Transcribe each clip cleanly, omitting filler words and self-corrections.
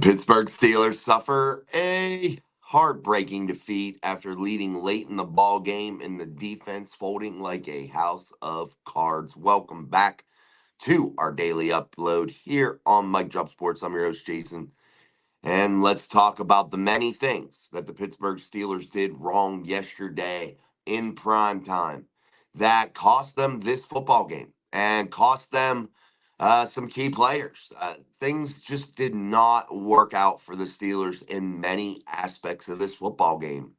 Pittsburgh Steelers suffer a heartbreaking defeat after leading late in the ball game and the defense folding like a house of cards. Welcome back to our daily upload here on Mike Drop Sports. I'm your host, Jason. And let's talk about the many things that the Pittsburgh Steelers did wrong yesterday in prime time that cost them this football game and cost them some key players. Things just did not work out for the Steelers in many aspects of this football game.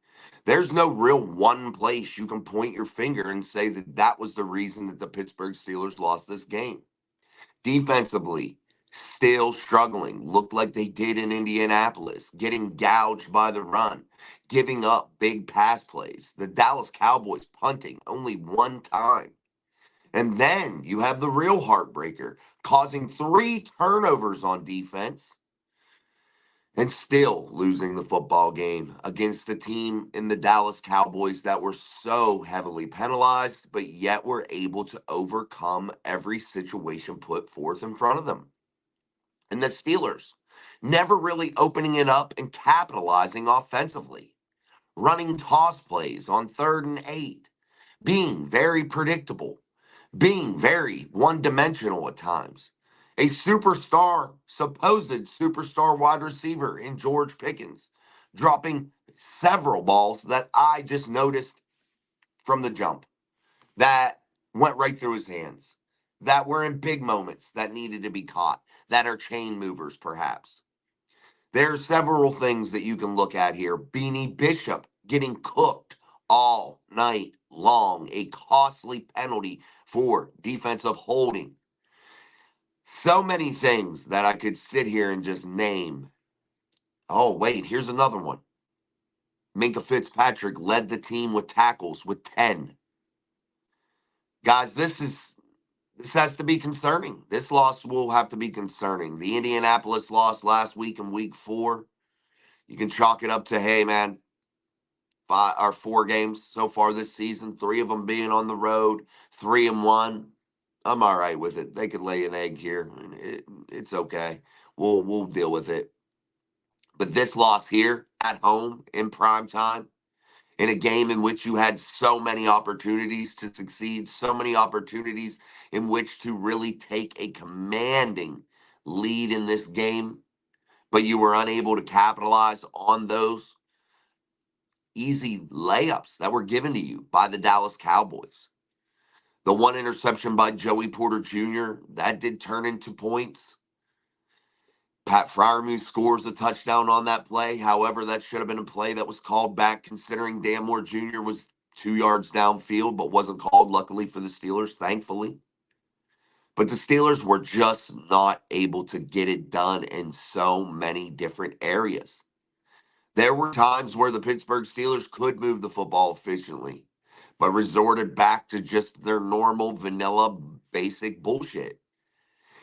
There's no real one place you can point your finger and say that that was the reason that the Pittsburgh Steelers lost this game. Defensively, still struggling. Looked like they did in Indianapolis, getting gouged by the run, giving up big pass plays. The Dallas Cowboys punting only one time. And then you have the real heartbreaker, causing 3 turnovers on defense and still losing the football game against the team in the Dallas Cowboys that were so heavily penalized, but yet were able to overcome every situation put forth in front of them. And the Steelers never really opening it up and capitalizing offensively, running toss plays on 3rd and 8, being very predictable, being very one dimensional at times. A superstar, supposed superstar wide receiver in George Pickens, dropping several balls that I just noticed from the jump that went right through his hands, that were in big moments that needed to be caught, that are chain movers, perhaps. There are several things that you can look at here. Beanie Bishop getting cooked all night long, a costly penalty for defensive holding. So many things that I could sit here and just name. Oh, wait, here's another one. Minka Fitzpatrick led the team with tackles with 10. Guys, this has to be concerning. This loss will have to be concerning. The Indianapolis loss last week in week 4, you can chalk it up to, hey, man, 4 games so far this season, 3 of them being on the road, 3-1. I'm all right with it. They could lay an egg here. It's okay. We'll deal with it. But this loss here at home in prime time, in a game in which you had so many opportunities to succeed, so many opportunities in which to really take a commanding lead in this game, but you were unable to capitalize on those easy layups that were given to you by the Dallas Cowboys. The one interception by Joey Porter Jr., that did turn into points. Pat Freiermuth scores a touchdown on that play. However, that should have been a play that was called back, considering Dan Moore Jr. was 2 yards downfield, but wasn't called, luckily for the Steelers, thankfully. But the Steelers were just not able to get it done in so many different areas. There were times where the Pittsburgh Steelers could move the football efficiently, but resorted back to just their normal, vanilla, basic bullshit.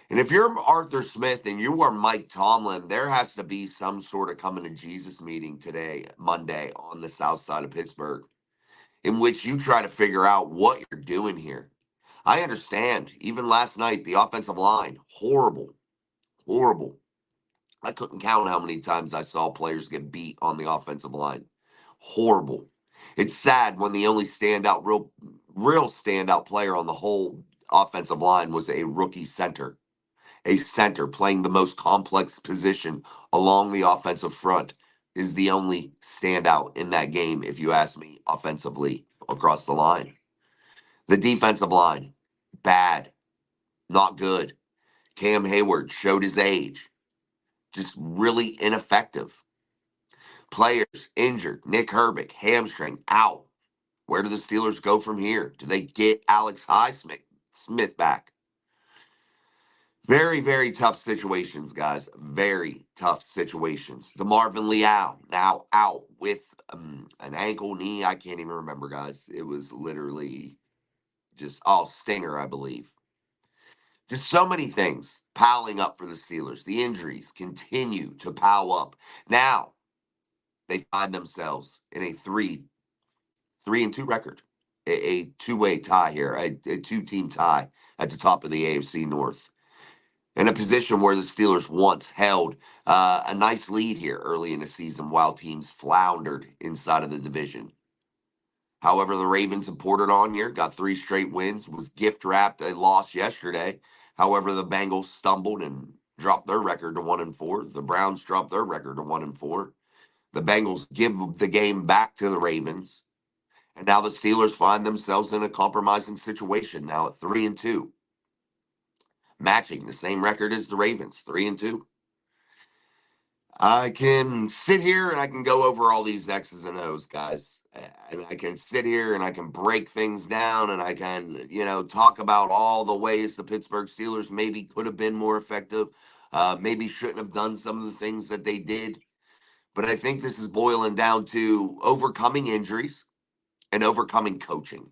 And if you're Arthur Smith and you are Mike Tomlin, there has to be some sort of coming to Jesus meeting today, Monday, on the south side of Pittsburgh, in which you try to figure out what you're doing here. I understand. Even last night, the offensive line, horrible, horrible. I couldn't count how many times I saw players get beat on the offensive line. Horrible. It's sad when the only real standout player on the whole offensive line was a rookie center. A center playing the most complex position along the offensive front is the only standout in that game, if you ask me, offensively across the line. The defensive line, bad, not good. Cam Hayward showed his age, just really ineffective. Players injured. Nick Herbig, hamstring, out. Where do the Steelers go from here? Do they get Alex Highsmith back? Very, very tough situations, guys. Very tough situations. DeMarvin Leal now out with an ankle, knee. I can't even remember, guys. It was literally just, stinger, I believe. Just so many things piling up for the Steelers. The injuries continue to pile up. Now they find themselves in a 3-2 record, a two-way tie here, a two-team tie at the top of the AFC North. in a position where the Steelers once held a nice lead here early in the season while teams floundered inside of the division. However, the Ravens have poured it on here, got 3 straight wins, was gift wrapped a loss yesterday. However, the Bengals stumbled and dropped their record to 1-4. The Browns dropped their record to 1-4. The Bengals give the game back to the Ravens. And now the Steelers find themselves in a compromising situation now at 3-2, matching the same record as the Ravens, 3-2. I can sit here and I can go over all these X's and O's, guys. And I can sit here and I can break things down and I can, talk about all the ways the Pittsburgh Steelers maybe could have been more effective, maybe shouldn't have done some of the things that they did. But I think this is boiling down to overcoming injuries and overcoming coaching.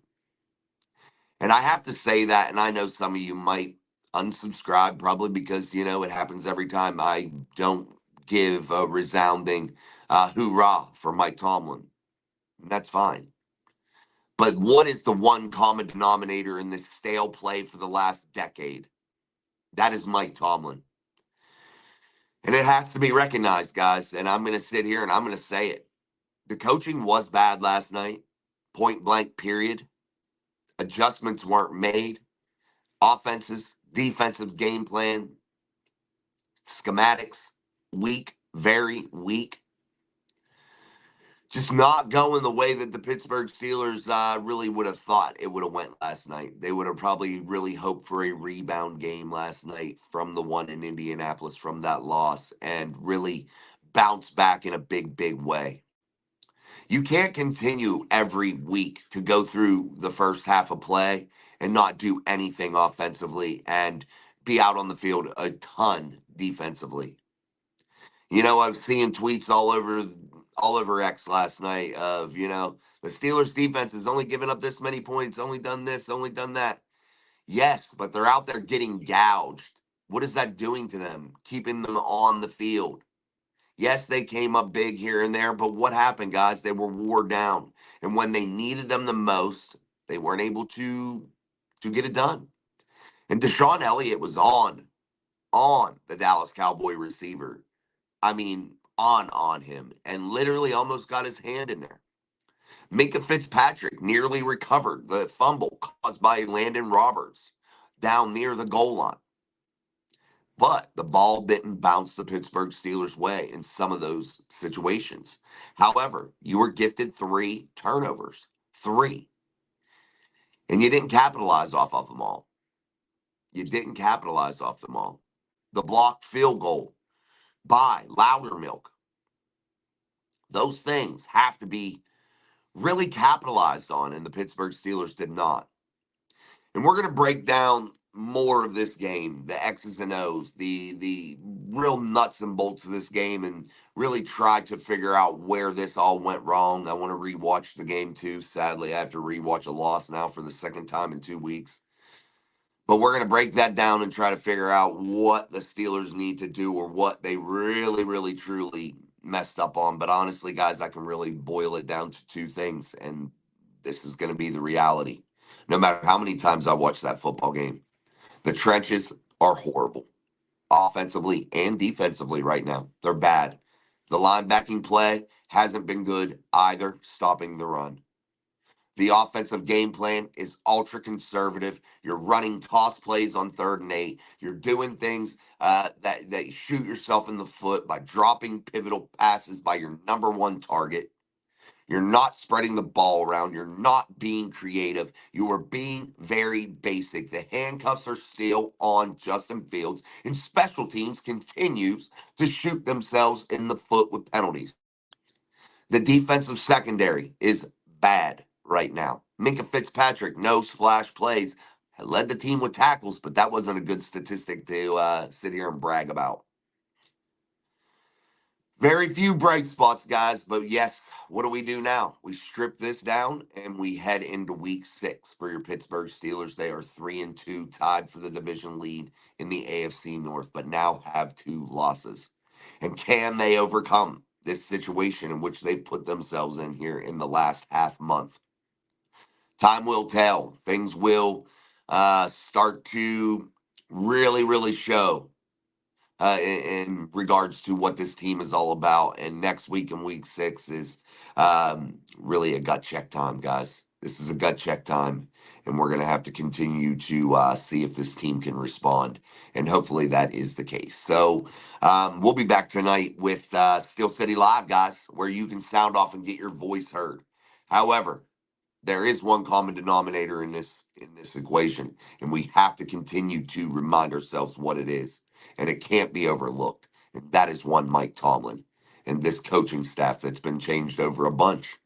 And I have to say that, and I know some of you might unsubscribe probably because, it happens every time. I don't give a resounding hoorah for Mike Tomlin. And that's fine. But what is the one common denominator in this stale play for the last decade? That is Mike Tomlin. And it has to be recognized, guys. And I'm going to sit here and I'm going to say it. The coaching was bad last night, point blank, period. Adjustments weren't made. Offenses, defensive game plan, schematics, weak, very weak. Just not going the way that the Pittsburgh Steelers really would have thought it would have went last night. They would have probably really hoped for a rebound game last night from the one in Indianapolis from that loss and really bounce back in a big, big way. You can't continue every week to go through the first half of play and not do anything offensively and be out on the field a ton defensively. I've seen tweets all over X last night of, the Steelers defense has only given up this many points, only done this, only done that. Yes, but they're out there getting gouged. What is that doing to them? Keeping them on the field. Yes, they came up big here and there, but what happened, guys? They were wore down. And when they needed them the most, they weren't able to get it done. And Deshaun Elliott was on the Dallas Cowboy receiver. I mean, on him, and literally almost got his hand in there. Minka Fitzpatrick nearly recovered the fumble caused by Landon Roberts down near the goal line. But the ball didn't bounce the Pittsburgh Steelers' way in some of those situations. However, you were gifted 3 turnovers. 3. And you didn't capitalize off of them all. You didn't capitalize off them all. The blocked field goal by Loudermilk. Those things have to be really capitalized on, and the Pittsburgh Steelers did not. And we're going to break down more of this game, the X's and O's, the real nuts and bolts of this game, and really try to figure out where this all went wrong. I want to rewatch the game too. Sadly, I have to rewatch a loss now for the second time in 2 weeks. But we're going to break that down and try to figure out what the Steelers need to do or what they really, really, truly messed up on. But honestly, guys, I can really boil it down to 2 things, and this is going to be the reality. No matter how many times I watch that football game, the trenches are horrible, offensively and defensively right now. They're bad. The linebacking play hasn't been good either, stopping the run. The offensive game plan is ultra conservative. You're running toss plays on 3rd and 8. You're doing things that you shoot yourself in the foot by dropping pivotal passes by your number 1 target. You're not spreading the ball around. You're not being creative. You are being very basic. The handcuffs are still on Justin Fields, and special teams continues to shoot themselves in the foot with penalties. The defensive secondary is bad right now. Minka Fitzpatrick, no splash plays, led the team with tackles, but that wasn't a good statistic to sit here and brag about. Very few bright spots, guys, but yes, what do we do now? We strip this down and we head into week 6 for your Pittsburgh Steelers. They are 3-2, tied for the division lead in the AFC North, but now have 2 losses. And can they overcome this situation in which they've put themselves in here in the last half month? Time will tell. Things will start to really, really show in regards to what this team is all about. And next week in week 6 is really a gut check time, guys. This is a gut check time. And we're going to have to continue to see if this team can respond. And hopefully that is the case. So we'll be back tonight with Steel City Live, guys, where you can sound off and get your voice heard. However, there is one common denominator in this equation, and we have to continue to remind ourselves what it is, and it can't be overlooked. And that is one Mike Tomlin and this coaching staff that's been changed over a bunch,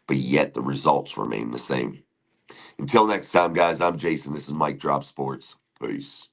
but yet the results remain the same. Until next time, guys, I'm Jason. This is Mike Drop Sports. Peace.